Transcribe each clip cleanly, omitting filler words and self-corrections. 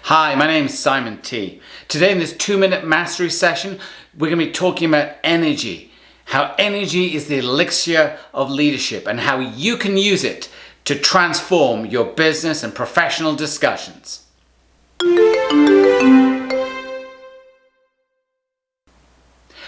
Hi, my name is Simon T. Today in this 2-minute mastery session, we're going to be talking about energy. How energy is the elixir of leadership and how you can use it to transform your business and professional discussions.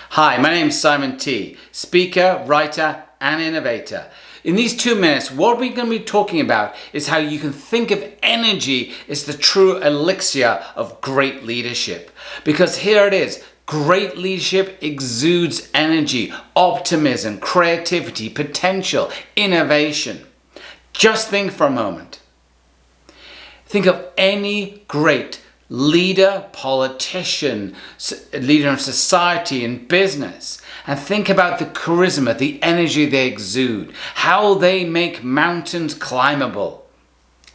Hi, my name is Simon T. Speaker, writer, and innovator. In these 2 minutes, what we're going to be talking about is how you can think of energy as the true elixir of great leadership. Because here it is, great leadership exudes energy, optimism, creativity, potential, innovation. Just think for a moment. Think of any great leader, politician, leader in society and business, and think about the charisma, the energy they exude, how they make mountains climbable.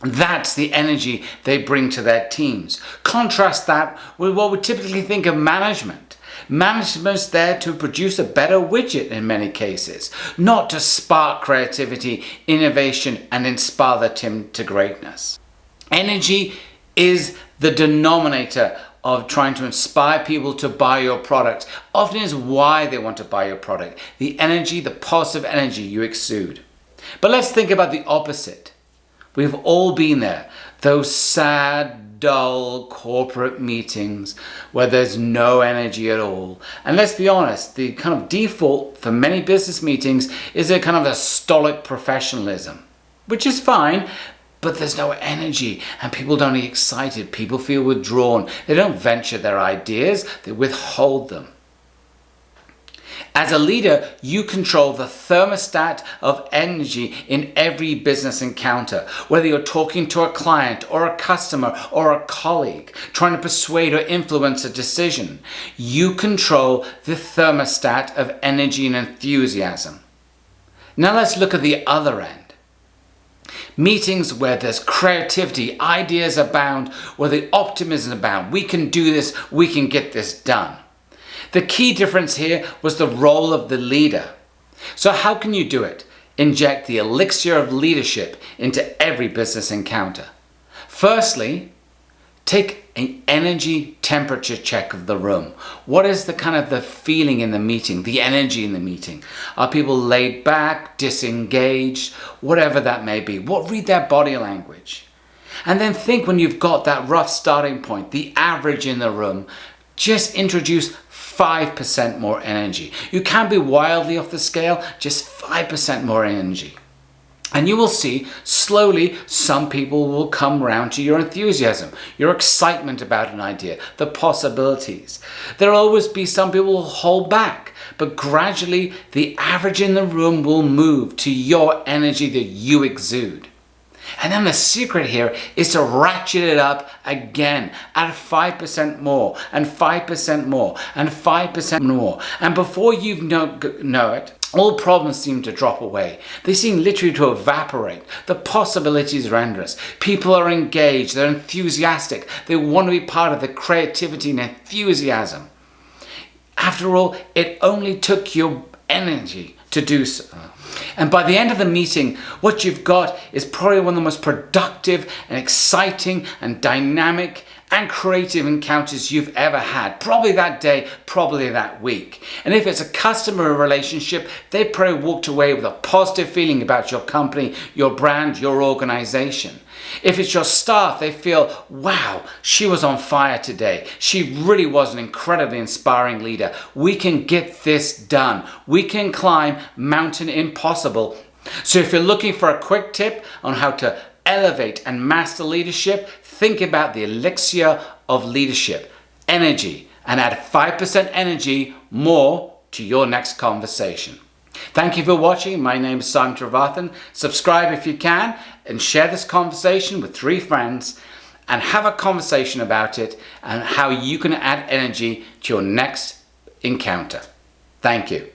That's the energy they bring to their teams. Contrast that with what we typically think of management. Management's there to produce a better widget in many cases, not to spark creativity, innovation, and inspire the team to greatness. Energy is the denominator of trying to inspire people to buy your product. Often is why they want to buy your product. The energy, the positive energy you exude. But let's think about the opposite. We've all been there. Those sad, dull corporate meetings where there's no energy at all. And let's be honest, the kind of default for many business meetings is a kind of a stoic professionalism, which is fine. But there's no energy and people don't get excited. People feel withdrawn. They don't venture their ideas. They withhold them. As a leader, you control the thermostat of energy in every business encounter. Whether you're talking to a client or a customer or a colleague, trying to persuade or influence a decision, you control the thermostat of energy and enthusiasm. Now let's look at the other end. Meetings where there's creativity, ideas abound, where the optimism abound. We can do this, we can get this done. The key difference here was the role of the leader. So how can you do it? Inject the elixir of leadership into every business encounter. Firstly, take an energy temperature check of the room. What is the kind of the feeling in the meeting, the energy in the meeting? Are people laid back, disengaged, whatever that may be? Read their body language. And then think when you've got that rough starting point, the average in the room, just introduce 5% more energy. You can't be wildly off the scale, just 5% more energy. And you will see, slowly, some people will come round to your enthusiasm, your excitement about an idea, the possibilities. There will always be some people who will hold back, but gradually the average in the room will move to your energy that you exude. And then the secret here is to ratchet it up again, add 5% more, and 5% more, and 5% more. And before you know it, all problems seem to drop away. They seem literally to evaporate. The possibilities are endless. People are engaged, they're enthusiastic, they want to be part of the creativity and enthusiasm. After all, it only took your energy to do so. And by the end of the meeting, what you've got is probably one of the most productive and exciting and dynamic and creative encounters you've ever had. Probably that day, probably that week. And if it's a customer relationship, they probably walked away with a positive feeling about your company, your brand, your organization. If it's your staff, they feel, wow, she was on fire today. She really was an incredibly inspiring leader. We can get this done. We can climb Mountain Impossible. So if you're looking for a quick tip on how to elevate and master leadership, think about the elixir of leadership, energy, and add 5% energy more to your next conversation. Thank you for watching. My name is Simon Trevarthen. Subscribe if you can and share this conversation with 3 friends and have a conversation about it and how you can add energy to your next encounter. Thank you.